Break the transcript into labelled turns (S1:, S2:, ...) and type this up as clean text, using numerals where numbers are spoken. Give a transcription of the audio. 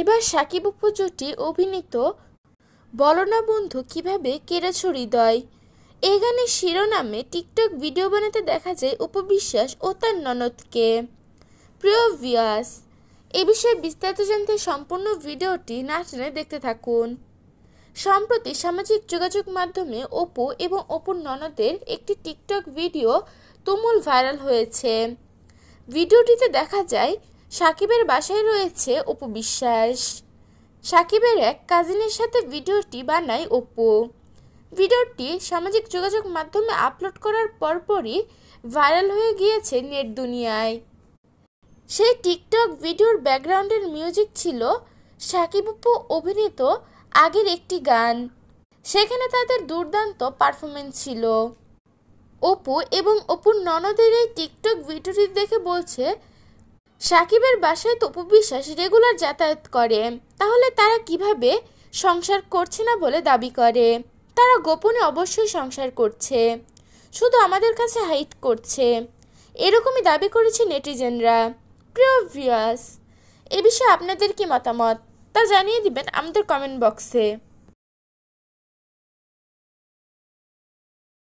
S1: এবার সাকিব অপু জুটি অভিনীত বলো না বন্ধু কিভাবে কেড়েছো হৃদয় এই গানের শিরোনামে টিকটক ভিডিও বানাতে দেখা যায় অপু বিশ্বাস ও তার ননদকে। প্রিয় ভিউয়ার্স, এ বিষয়ে বিস্তারিত জানতে সম্পূর্ণ ভিডিওটি না টেনে দেখতে থাকুন। সম্প্রতি সামাজিক যোগাযোগ মাধ্যমে অপু এবং অপুর ননদের একটি টিকটক ভিডিও তুমুল ভাইরাল হয়েছে। ভিডিওটিতে দেখা যায় সাকিবের বাসায় রয়েছে অপু বিশ্বাস। সাকিবের এক কাজিনের সাথে ভিডিওটি বানায় অপু। ভিডিওটি সামাজিক যোগাযোগ মাধ্যমে আপলোড করার পরপরই ভাইরাল হয়ে গিয়েছে নেট দুনিয়ায়। সেই টিকটক ভিডিওর ব্যাকগ্রাউন্ডের মিউজিক ছিল সাকিব অপু অভিনীত আগের একটি গান। সেখানে তাদের দুর্দান্ত পারফরমেন্স ছিল। অপু এবং অপুর ননদের এই টিকটক ভিডিওটি দেখে বলছে, সাকিবের বাসায় তো অপু বিশ্বাস রেগুলার যাতায়াত করে, তাহলে তারা কিভাবে সংসার করছে না বলে দাবি করে। তারা গোপনে অবশ্যই সংসার করছে, শুধু আমাদের কাছে হাইড করছে, এরকমই দাবি করেছে নেটিজেনরা। প্রিয় ভিউয়ার্স, এ বিষয়ে আপনাদের কি মতামত তা জানিয়ে দিবেন আমাদের কমেন্ট বক্সে।